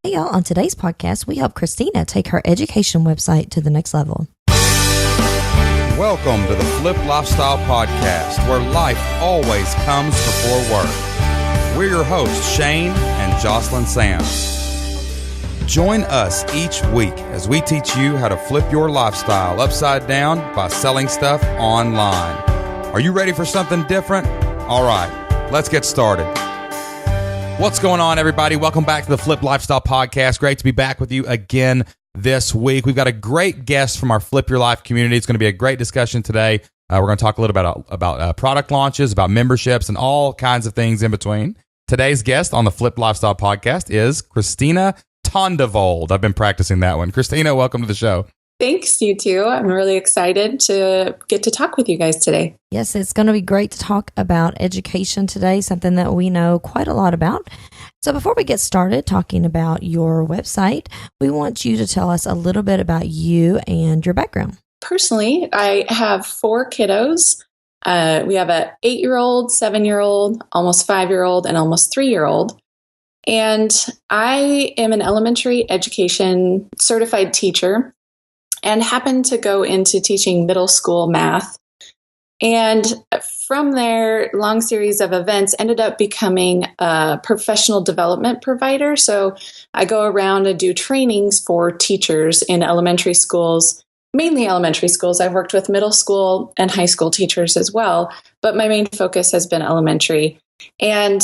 Hey y'all, on today's podcast, we help Christina take her education website to the next level. Welcome to the Flip Lifestyle Podcast, where life always comes before work. We're your hosts, Shane and Jocelyn Sands. Join us each week as we teach you how to flip your lifestyle upside down by selling stuff online. Are you ready for something different? All right, let's get started. What's going on, everybody? Welcome back to the Flip Lifestyle Podcast. Great to be back with you again this week. We've got a great guest from our Flip Your Life community. It's going to be a great discussion today. We're going to talk a little bit about product launches, about memberships, and all kinds of things in between. Today's guest on the Flip Lifestyle Podcast is Christina Tondevold. I've been practicing that one. Christina, welcome to the show. Thanks, you too. I'm really excited to get to talk with you guys today. Yes, it's going to be great to talk about education today, something that we know quite a lot about. So before we get started talking about your website, we want you to tell us a little bit about you and your background. Personally, I have 4 kiddos. We have an 8-year-old, 7-year-old, almost 5-year-old, and almost 3-year-old. And I am an elementary education certified teacher and happened to go into teaching middle school math. And from there, long series of events, ended up becoming a professional development provider. So I go around and do trainings for teachers in elementary schools, mainly elementary schools. I've worked with middle school and high school teachers as well, but my main focus has been elementary. And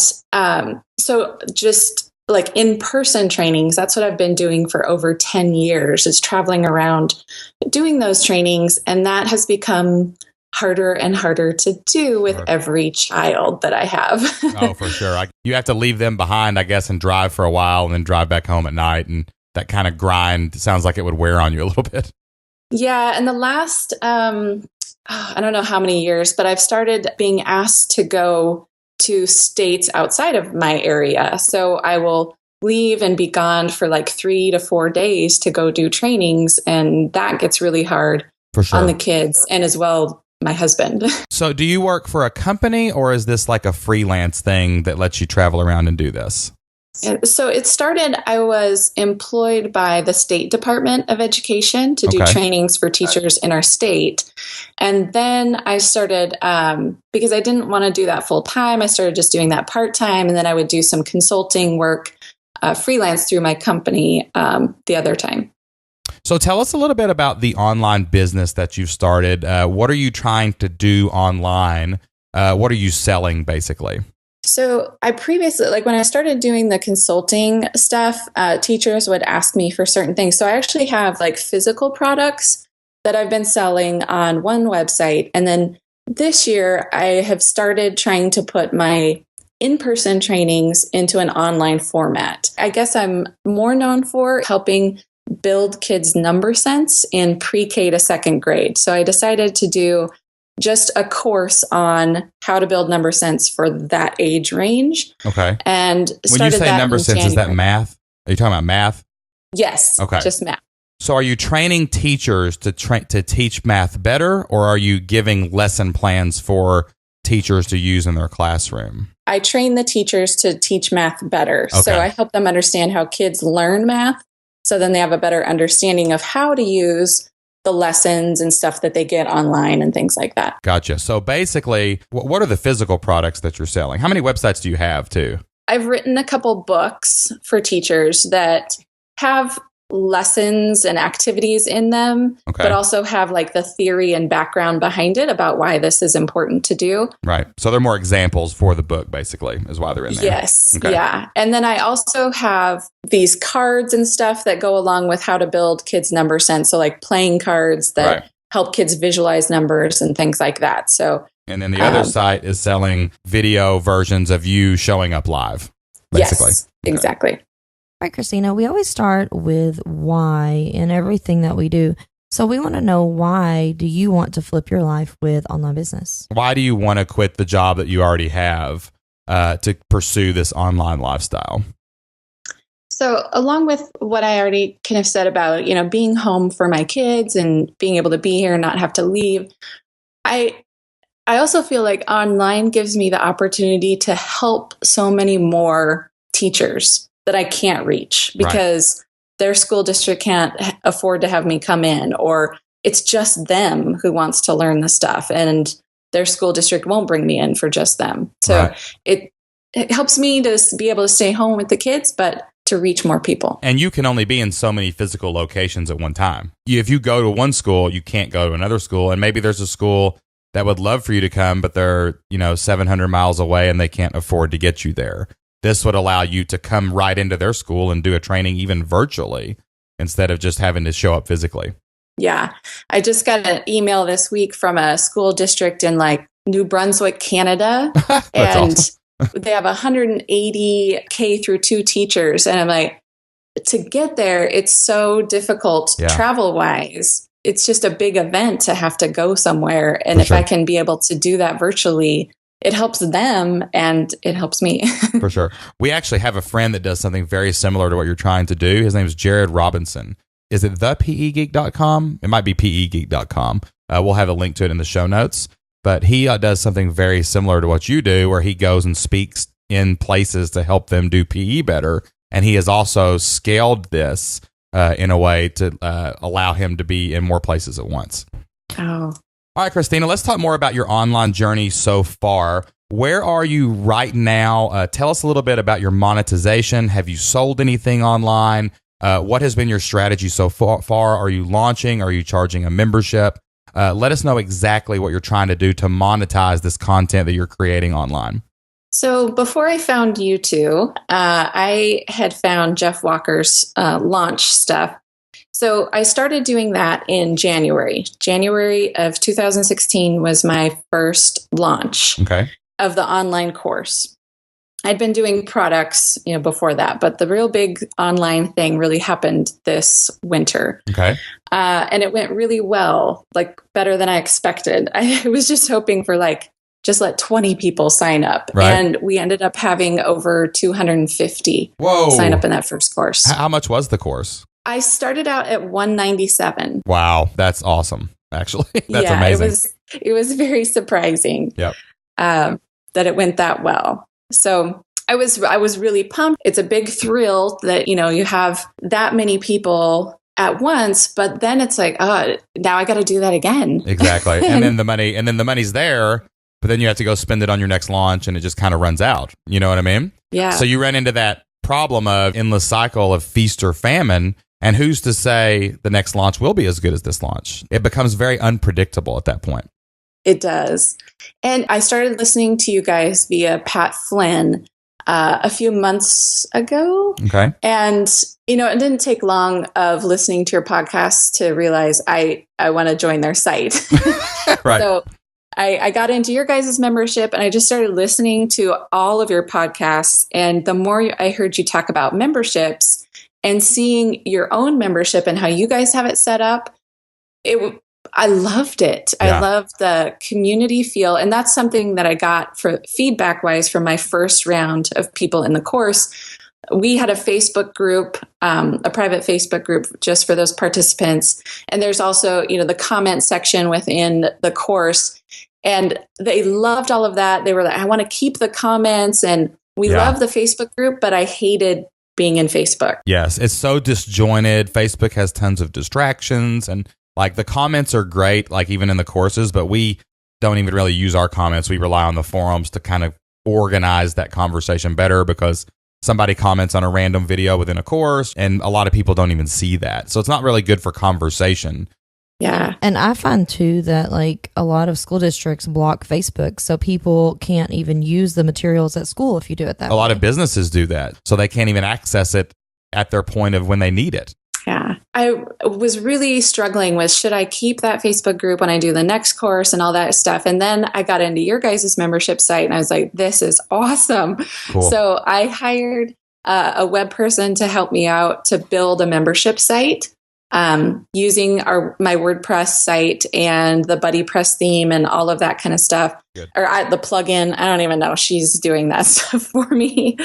so just like in-person trainings, that's what I've been doing for over 10 years, is traveling around doing those trainings. And that has become harder and harder to do with every child that I have. Oh, for sure. You have to leave them behind, I guess, and drive for a while and then drive back home at night. And that kind of grind sounds like it would wear on you a little bit. Yeah. And the last, I don't know how many years, but I've started being asked to go to states outside of my area. So I will leave and be gone for like 3 to 4 days to go do trainings. And that gets really hard for sure on the kids and as well my husband. So do you work for a company, or is this like a freelance thing that lets you travel around and do this? So it started, I was employed by the State Department of Education to do trainings for teachers in our state. And then I started, because I didn't want to do that full time, I started just doing that part time. And then I would do some consulting work, freelance through my company the other time. So tell us a little bit about the online business that you've started. What are you trying to do online? What are you selling, basically? So I previously, like when I started doing the consulting stuff, teachers would ask me for certain things. So I actually have like physical products that I've been selling on one website. And then this year I have started trying to put my in-person trainings into an online format. I guess I'm more known for helping build kids' number sense in pre-K to 2nd grade. So I decided to do just a course on how to build number sense for that age range. Okay. And when you say number sense, January. Is that math? Are you talking about math? Yes. Okay. Just math. So are you training teachers to teach math better, or are you giving lesson plans for teachers to use in their classroom? I train the teachers to teach math better. Okay. So I help them understand how kids learn math. So then they have a better understanding of how to use the lessons and stuff that they get online and things like that. Gotcha. So basically, what are the physical products that you're selling? How many websites do you have too? I've written a couple books for teachers that have lessons and activities in them, but also have like the theory and background behind it about why this is important to do. Right. So they're more examples for the book, basically, is why they're in there. Yes. Okay. Yeah. And then I also have these cards and stuff that go along with how to build kids' number sense. So like playing cards that help kids visualize numbers and things like that. So, and then the other site is selling video versions of you showing up live, basically. Yes, exactly. All right, Christina, we always start with why in everything that we do. So we want to know, why do you want to flip your life with online business? Why do you want to quit the job that you already have to pursue this online lifestyle? So along with what I already kind of said about, being home for my kids and being able to be here and not have to leave, I also feel like online gives me the opportunity to help so many more teachers that I can't reach because their school district can't afford to have me come in, or it's just them who wants to learn the stuff and their school district won't bring me in for just them. So it helps me to be able to stay home with the kids, but to reach more people. And you can only be in so many physical locations at one time. If you go to one school, you can't go to another school. And maybe there's a school that would love for you to come, but they're, 700 miles away and they can't afford to get you there. This would allow you to come right into their school and do a training even virtually instead of just having to show up physically. Yeah. I just got an email this week from a school district in New Brunswick, Canada. And awesome. They have 180 K through 2 teachers. And I'm like, to get there, it's so difficult travel wise. It's just a big event to have to go somewhere. And if I can be able to do that virtually, it helps them and it helps me. For sure. We actually have a friend that does something very similar to what you're trying to do. His name is Jared Robinson. Is it thepegeek.com? It might be pegeek.com. We'll have a link to it in the show notes. But he does something very similar to what you do, where he goes and speaks in places to help them do PE better. And he has also scaled this in a way to allow him to be in more places at once. Oh. All right, Christina, let's talk more about your online journey so far. Where are you right now? Tell us a little bit about your monetization. Have you sold anything online? What has been your strategy so far? Are you launching? Are you charging a membership? Let us know exactly what you're trying to do to monetize this content that you're creating online. So before I found you two, I had found Jeff Walker's launch stuff. So I started doing that in January. January of 2016 was my first launch of the online course. I'd been doing products, before that, but the real big online thing really happened this winter. And it went really well, better than I expected. I was just hoping for just let 20 people sign up. And we ended up having over 250 sign up in that first course. How much was the course? I started out at $197. Wow, that's awesome. Actually, that's amazing. It was very surprising. That it went that well. So I was really pumped. It's a big thrill that, you have that many people at once, but then it's now I got to do that again. Exactly. And then the money's there, but then you have to go spend it on your next launch and it just kind of runs out. You know what I mean? Yeah. So you ran into that problem of endless cycle of feast or famine. And who's to say the next launch will be as good as this launch? It becomes very unpredictable at that point. It does. And I started listening to you guys via Pat Flynn a few months ago. And, it didn't take long of listening to your podcast to realize I want to join their site. So I got into your guys' membership and I just started listening to all of your podcasts. And the more I heard you talk about memberships and seeing your own membership and how you guys have it set up, I loved it. I loved the community feel. And that's something that I got for feedback wise from my first round of people in the course. We had a Facebook group, a private Facebook group just for those participants. And there's also, the comment section within the course. And they loved all of that. They were like, I want to keep the comments. And we love the Facebook group, but I hated being in Facebook. Yes, it's so disjointed. Facebook has tons of distractions and the comments are great, even in the courses, but we don't even really use our comments. We rely on the forums to kind of organize that conversation better because somebody comments on a random video within a course and a lot of people don't even see that. So it's not really good for conversation. Yeah. And I find too that a lot of school districts block Facebook, so people can't even use the materials at school if you do it that way. A lot of businesses do that, so they can't even access it at their point of when they need it. Yeah. I was really struggling with, should I keep that Facebook group when I do the next course and all that stuff? And then I got into your guys' membership site and I was like, this is awesome. Cool. So I hired a web person to help me out to build a membership site. Using my WordPress site and the BuddyPress theme and all of that kind of stuff. Good. Or the plugin. I don't even know. She's doing that stuff for me.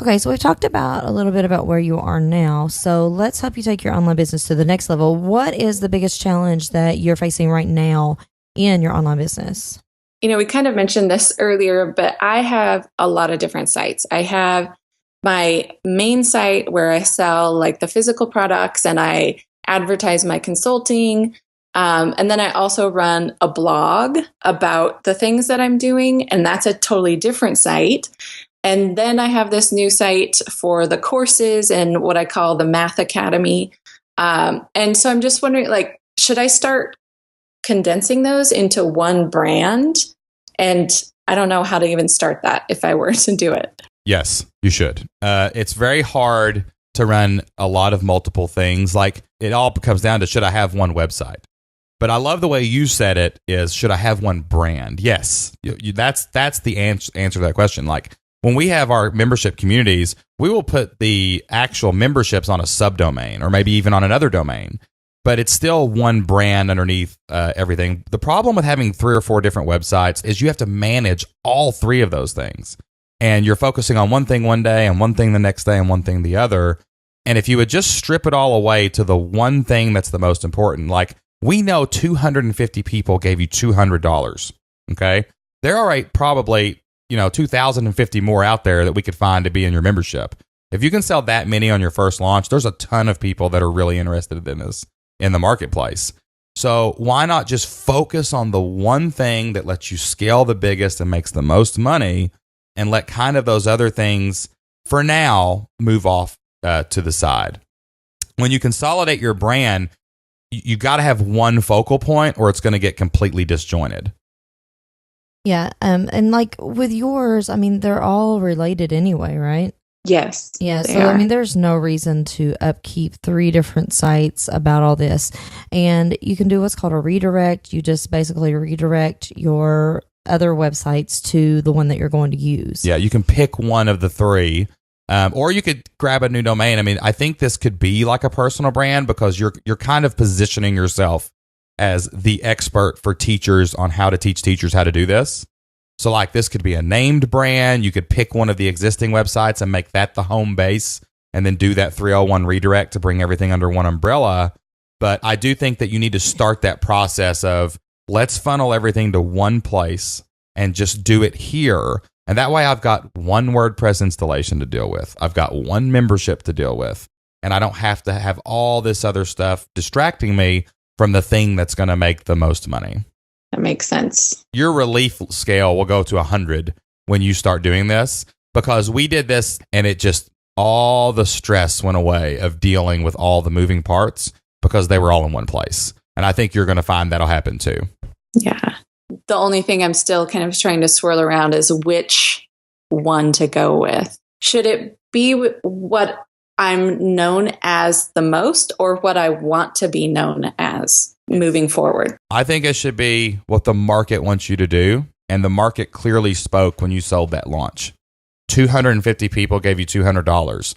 Okay, so we've talked about a little bit about where you are now. So let's help you take your online business to the next level. What is the biggest challenge that you're facing right now in your online business? We kind of mentioned this earlier, but I have a lot of different sites. I have my main site where I sell like the physical products and I advertise my consulting. And then I also run a blog about the things that I'm doing, and that's a totally different site. And then I have this new site for the courses and what I call the Math Academy. And so I'm just wondering, like, should I start condensing those into one brand? And I don't know how to even start that if I were to do it. Yes, you should. It's very hard to run a lot of multiple things. Like, it all comes down to, should I have one website? But I love the way you said it is, should I have one brand? Yes, that's the answer to that question. Like, when we have our membership communities, we will put the actual memberships on a subdomain or maybe even on another domain, but it's still one brand underneath everything. The problem with having 3 or 4 different websites is you have to manage all 3 of those things. And you're focusing on one thing one day and one thing the next day and one thing the other. And if you would just strip it all away to the one thing that's the most important, like, we know 250 people gave you $200, okay? There are probably 2,050 more out there that we could find to be in your membership. If you can sell that many on your first launch, there's a ton of people that are really interested in this in the marketplace. So why not just focus on the one thing that lets you scale the biggest and makes the most money, and let kind of those other things, for now, move off to the side. When you consolidate your brand, you got to have one focal point or it's going to get completely disjointed. Yeah. And like with yours, I mean, they're all related anyway, right? Yes. Yeah. So, I mean, there's no reason to upkeep 3 different sites about all this. And you can do what's called a redirect. You just basically redirect your other websites to the one that you're going to use. Yeah. You can pick one of the 3. Or you could grab a new domain. I mean, I think this could be like a personal brand because you're kind of positioning yourself as the expert for teachers on how to teach teachers how to do this. So like, this could be a named brand. You could pick one of the existing websites and make that the home base and then do that 301 redirect to bring everything under one umbrella. But I do think that you need to start that process of, let's funnel everything to one place and just do it here. And that way I've got one WordPress installation to deal with. I've got one membership to deal with. And I don't have to have all this other stuff distracting me from the thing that's going to make the most money. That makes sense. Your relief scale will go to 100 when you start doing this, because we did this and it just, all the stress went away of dealing with all the moving parts because they were all in one place. And I think you're going to find that'll happen too. Yeah. The only thing I'm still kind of trying to swirl around is which one to go with. Should it be what I'm known as the most, or what I want to be known as moving forward? I think it should be what the market wants you to do. And the market clearly spoke when you sold that launch. 250 people gave you $200.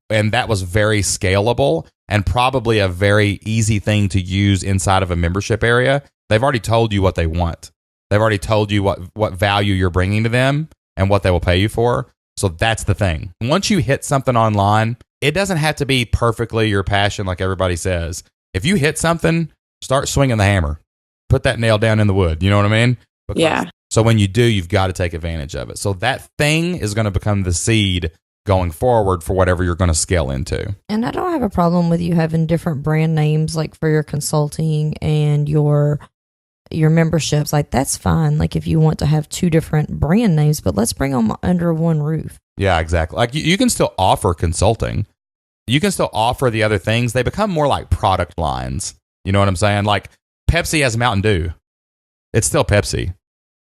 And that was very scalable and probably a very easy thing to use inside of a membership area. They've already told you what they want. They've already told you what value you're bringing to them and what they will pay you for. So that's the thing. Once you hit something online, it doesn't have to be perfectly your passion like everybody says. If you hit something, start swinging the hammer. Put that nail down in the wood. You know what I mean? Yeah. So when you do, you've got to take advantage of it. So that thing is going to become the seed going forward for whatever you're going to scale into. And I don't have a problem with you having different brand names, like for your consulting and your memberships. Like, that's fine. Like, if you want to have 2 different brand names, but let's bring them under one roof. Yeah, exactly. Like, you can still offer consulting. You can still offer the other things. They become more like product lines. You know what I'm saying? Like, Pepsi has Mountain Dew. It's still Pepsi.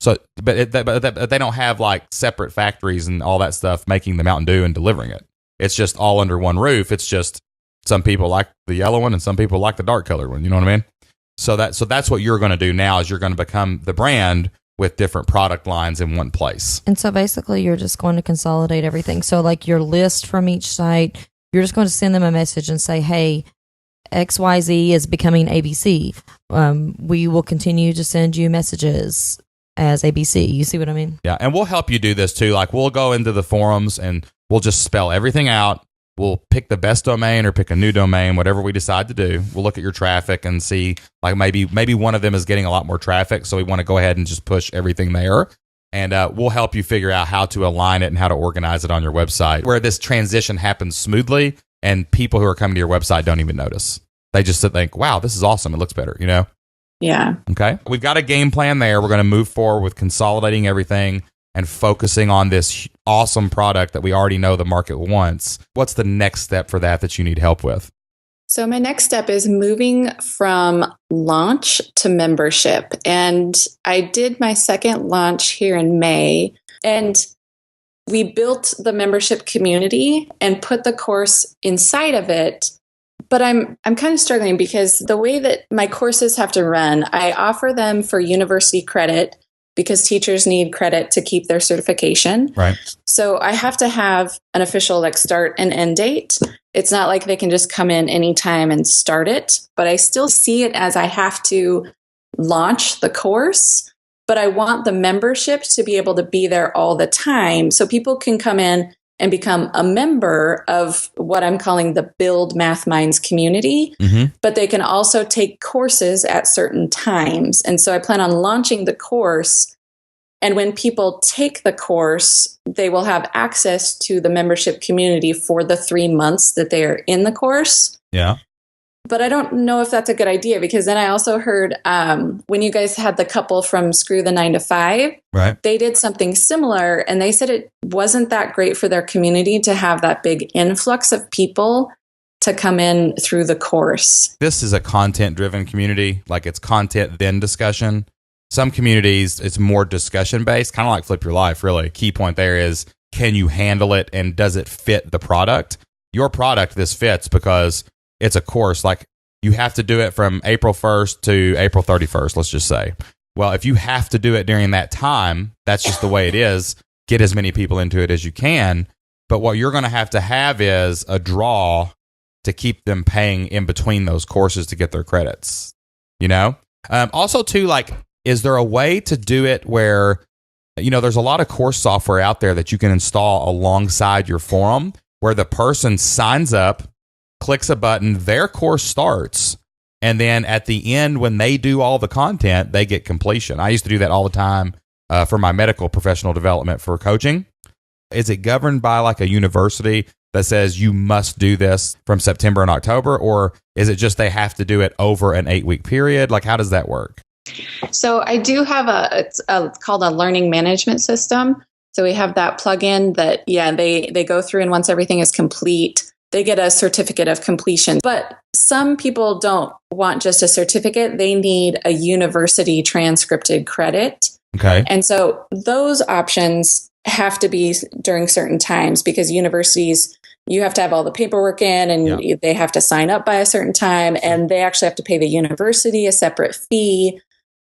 So, but they don't have like separate factories and all that stuff making the Mountain Dew and delivering it. It's just all under one roof. It's just some people like the yellow one and some people like the dark colored one. You know what I mean? So that's what you're going to do now, is you're going to become the brand with different product lines in one place. And so basically you're just going to consolidate everything. So like your list from each site, you're just going to send them a message and say, hey, XYZ is becoming ABC. We will continue to send you messages as ABC. You see what I mean? Yeah. And we'll help you do this too. Like, we'll go into the forums and we'll just spell everything out. We'll pick the best domain or pick a new domain, whatever we decide to do. We'll look at your traffic and see, like, maybe one of them is getting a lot more traffic, so we want to go ahead and just push everything there. And we'll help you figure out how to align it and how to organize it on your website where this transition happens smoothly and people who are coming to your website don't even notice. They just think, wow, this is awesome. It looks better, you know? Yeah. Okay. We've got a game plan there. We're going to move forward with consolidating everything and focusing on this awesome product that we already know the market wants. What's the next step for that you need help with? So my next step is moving from launch to membership. And I did my second launch here in May, and we built the membership community and put the course inside of it. But I'm kind of struggling because the way that my courses have to run, I offer them for university credit because teachers need credit to keep their certification. Right. So I have to have an official start and end date. It's not like they can just come in anytime and start it, but I still see it as I have to launch the course, but I want the membership to be able to be there all the time so people can come in and become a member of what I'm calling the Build Math Minds community, but they can also take courses at certain times. And so I plan on launching the course. And when people take the course, they will have access to the membership community for the 3 months that they are in the course. Yeah. But I don't know if that's a good idea because then I also heard when you guys had the couple from Screw the 9 to 5, right, they did something similar and they said it wasn't that great for their community to have that big influx of people to come in through the course. This is a content-driven community, like it's content then discussion. Some communities, it's more discussion-based, kind of like Flip Your Life, really. Key point there is, can you handle it and does it fit the product? Your product, this fits because it's a course. Like you have to do it from April 1st to April 31st, let's just say. Well, if you have to do it during that time, that's just the way it is. Get as many people into it as you can. But what you're going to have is a draw to keep them paying in between those courses to get their credits, you know? Also, too, like, is there a way to do it where, you know, there's a lot of course software out there that you can install alongside your forum where the person signs up, clicks a button, their course starts, and then at the end, when they do all the content, they get completion. I used to do that all the time for my medical professional development for coaching. Is it governed by like a university that says you must do this from September and October, or is it just they have to do it over an 8-week period? Like, how does that work? So I do have it's called a learning management system. So we have that plugin that, they go through, and once everything is complete, they get a certificate of completion. But some people don't want just a certificate. They need a university transcripted credit. Okay. And so those options have to be during certain times because universities, you have to have all the paperwork in and they have to sign up by a certain time, and they actually have to pay the university a separate fee.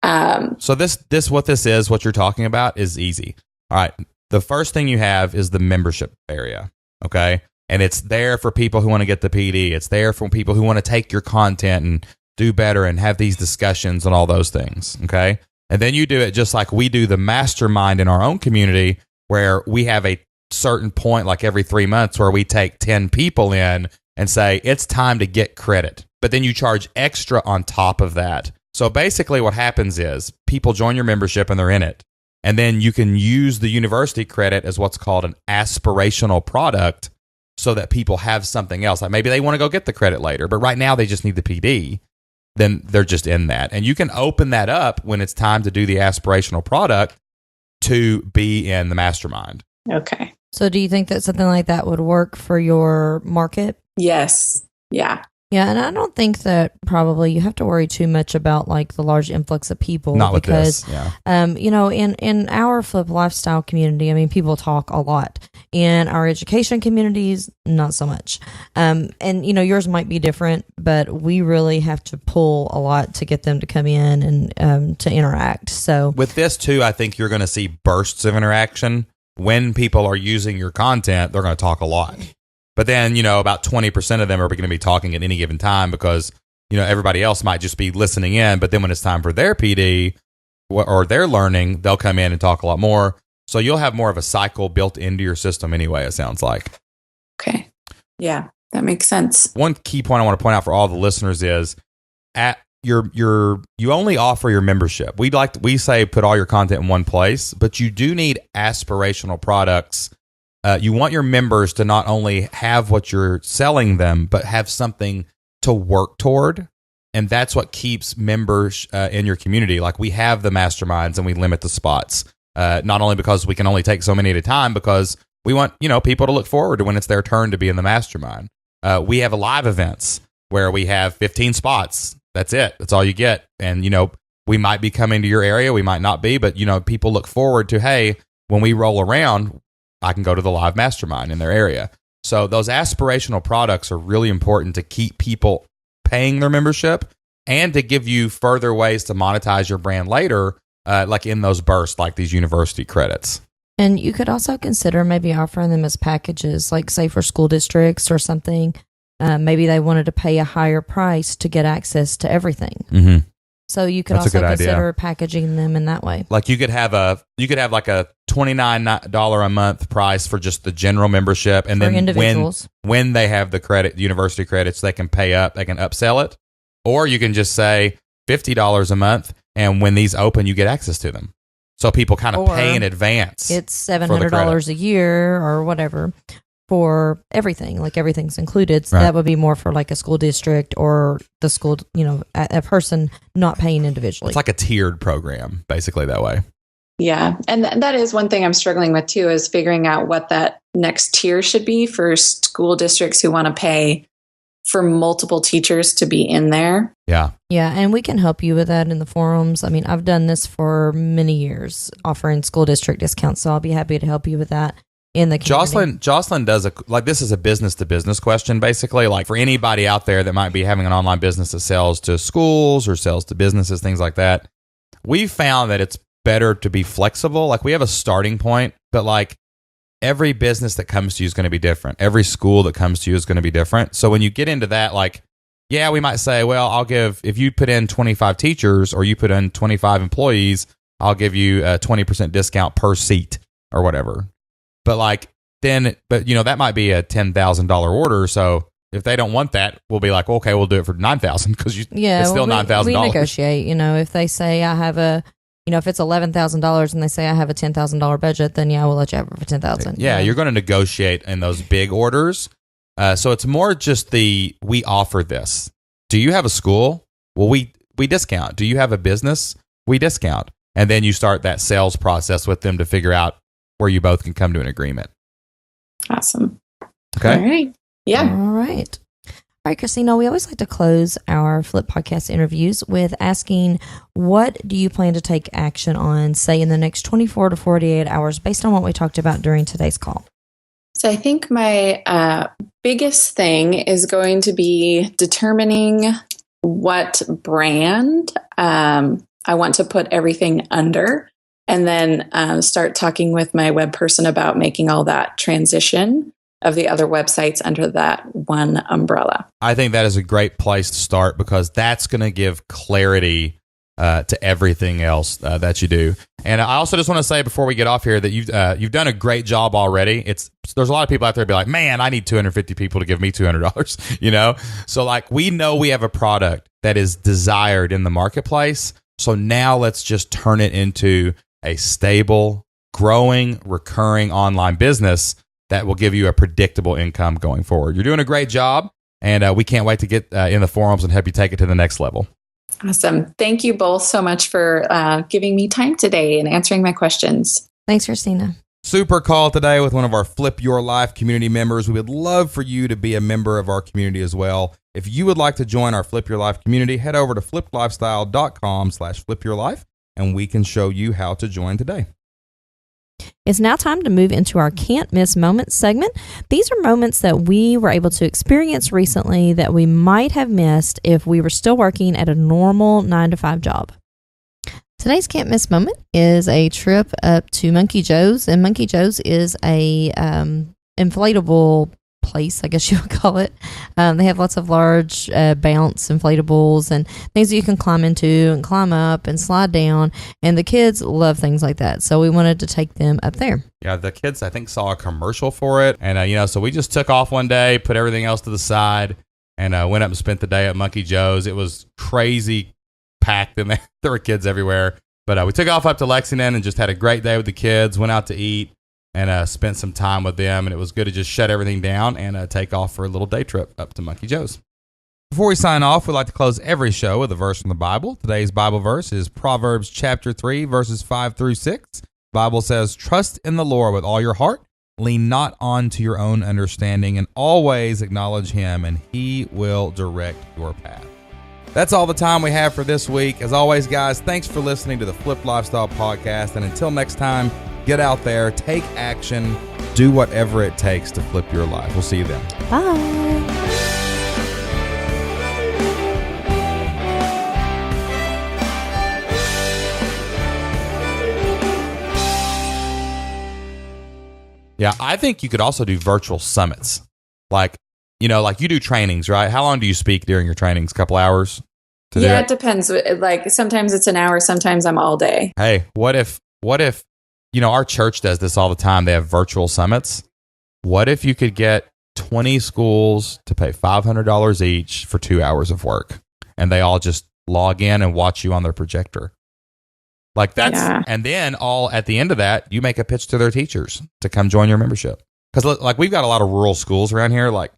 So what you're talking about is easy. All right. The first thing you have is the membership area. Okay. And it's there for people who want to get the PD. It's there for people who want to take your content and do better and have these discussions and all those things. Okay. And then you do it just like we do the mastermind in our own community, where we have a certain point, like every 3 months, where we take 10 people in and say, it's time to get credit. But then you charge extra on top of that. So basically what happens is people join your membership and they're in it. And then you can use the university credit as what's called an aspirational product so that people have something else. Like maybe they want to go get the credit later, but right now they just need the PD. Then they're just in that. And you can open that up when it's time to do the aspirational product to be in the mastermind. Okay. So do you think that something like that would work for your market? Yes. Yeah. Yeah, and I don't think that probably you have to worry too much about like the large influx of people. Not with because, this, yeah. You know, in our Flip Lifestyle community, I mean, people talk a lot. In our education communities, not so much. And, you know, yours might be different, but we really have to pull a lot to get them to come in and to interact. So with this too, I think you're going to see bursts of interaction. When people are using your content, they're going to talk a lot. But then, you know, about 20% of them are going to be talking at any given time because, you know, everybody else might just be listening in. But then when it's time for their PD or their learning, they'll come in and talk a lot more. So you'll have more of a cycle built into your system anyway, it sounds like. Okay. Yeah, that makes sense. One key point I want to point out for all the listeners is you only offer your membership. We say put all your content in one place, but you do need aspirational products. You want your members to not only have what you're selling them, but have something to work toward. And that's what keeps members in your community. Like, we have the masterminds and we limit the spots, not only because we can only take so many at a time, because we want, people to look forward to when it's their turn to be in the mastermind. We have live events where we have 15 spots. That's it. That's all you get. And, we might be coming to your area. We might not be, but, people look forward to, hey, when we roll around, I can go to the live mastermind in their area. So those aspirational products are really important to keep people paying their membership and to give you further ways to monetize your brand later, like in those bursts, like these university credits. And you could also consider maybe offering them as packages, like say for school districts or something. Maybe they wanted to pay a higher price to get access to everything. Mm-hmm. So you could also consider packaging them in that way. Like you could have like a $29 a month price for just the general membership, and then when they have the university credits, they can pay up, they can upsell it, or you can just say $50 a month, and when these open, you get access to them. So people kind of pay in advance. It's $700 a year or whatever for everything, like everything's included. So that would be more for like a school district or the school, a person not paying individually. It's like a tiered program, basically, that way. Yeah. And that is one thing I'm struggling with too, is figuring out what that next tier should be for school districts who want to pay for multiple teachers to be in there. Yeah. Yeah. And we can help you with that in the forums. I mean, I've done this for many years, offering school district discounts. So I'll be happy to help you with that in the community. Jocelyn does this is a business to business question, basically, like for anybody out there that might be having an online business that sells to schools or sells to businesses, things like that. We've found that it's better to be flexible. Like, we have a starting point, but like every business that comes to you is going to be different. Every school that comes to you is going to be different. So when you get into that, like, yeah, we might say, well, if you put in 25 teachers or you put in 25 employees, I'll give you a 20% discount per seat or whatever. But that might be a $10,000 order. So if they don't want that, we'll be like, well, okay, we'll do it for $9,000 because it's still $9,000. We negotiate. If they say I have if it's $11,000 and they say I have a $10,000 budget, then we'll let you have it for $10,000. Yeah, you're going to negotiate in those big orders. So it's more just we offer this. Do you have a school? Well, we discount. Do you have a business? We discount. And then you start that sales process with them to figure out where you both can come to an agreement. Awesome. Okay. All right. Yeah. All right. All right, Christina, we always like to close our Flip Podcast interviews with asking, what do you plan to take action on, say, in the next 24 to 48 hours, based on what we talked about during today's call? So I think my biggest thing is going to be determining what brand I want to put everything under, and then start talking with my web person about making all that transition of the other websites under that one umbrella. I think that is a great place to start, because that's going to give clarity to everything else that you do. And I also just want to say before we get off here that you've done a great job already. There's a lot of people out there be like, man, I need 250 people to give me $200, So like, we know we have a product that is desired in the marketplace. So now let's just turn it into a stable, growing, recurring online business that will give you a predictable income going forward. You're doing a great job, and we can't wait to get in the forums and help you take it to the next level. Awesome. Thank you both so much for giving me time today and answering my questions. Thanks, Christina. Super call today with one of our Flip Your Life community members. We would love for you to be a member of our community as well. If you would like to join our Flip Your Life community, head over to fliplifestyle.com/flipyourlife, and we can show you how to join today. It's now time to move into our Can't Miss Moments segment. These are moments that we were able to experience recently that we might have missed if we were still working at a normal 9-to-5 job. Today's Can't Miss Moment is a trip up to Monkey Joe's, and Monkey Joe's is a inflatable place, I guess you would call it. They have lots of large bounce inflatables and things that you can climb into and climb up and slide down, and the kids love things like that, so we wanted to take them up there. Yeah, the kids, I think, saw a commercial for it, and so we just took off one day, put everything else to the side, and went up and spent the day at Monkey Joe's. It was crazy packed in there. There were kids everywhere. But we took off up to Lexington and just had a great day with the kids, went out to eat, and spent some time with them. And it was good to just shut everything down and take off for a little day trip up to Monkey Joe's. Before we sign off, we like to close every show with a verse from the Bible. Today's Bible verse is Proverbs chapter 3, verses 5 through 6. The Bible says, "Trust in the Lord with all your heart. Lean not on to your own understanding, and always acknowledge him, and he will direct your path." That's all the time we have for this week. As always, guys, thanks for listening to the Flipped Lifestyle Podcast. And until next time, get out there, take action, do whatever it takes to flip your life. We'll see you then. Bye. Yeah, I think you could also do virtual summits. Like you do trainings, right? How long do you speak during your trainings? A couple hours? Yeah, it depends. Like sometimes it's an hour, sometimes I'm all day. Hey, what if, our church does this all the time. They have virtual summits. What if you could get 20 schools to pay $500 each for 2 hours of work, and they all just log in and watch you on their projector? Like and then at the end of that, you make a pitch to their teachers to come join your membership. Because like we've got a lot of rural schools around here, like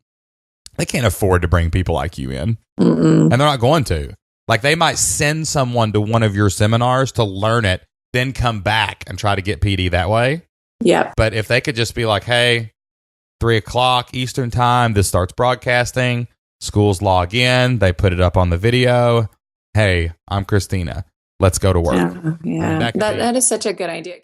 they can't afford to bring people like you in. And they're not going to. Like they might send someone to one of your seminars to learn it, then come back and try to get PD that way. Yeah. But if they could just be like, hey, 3:00 Eastern time, this starts broadcasting, schools log in, they put it up on the video. Hey, I'm Christina. Let's go to work. Yeah. That is such a good idea.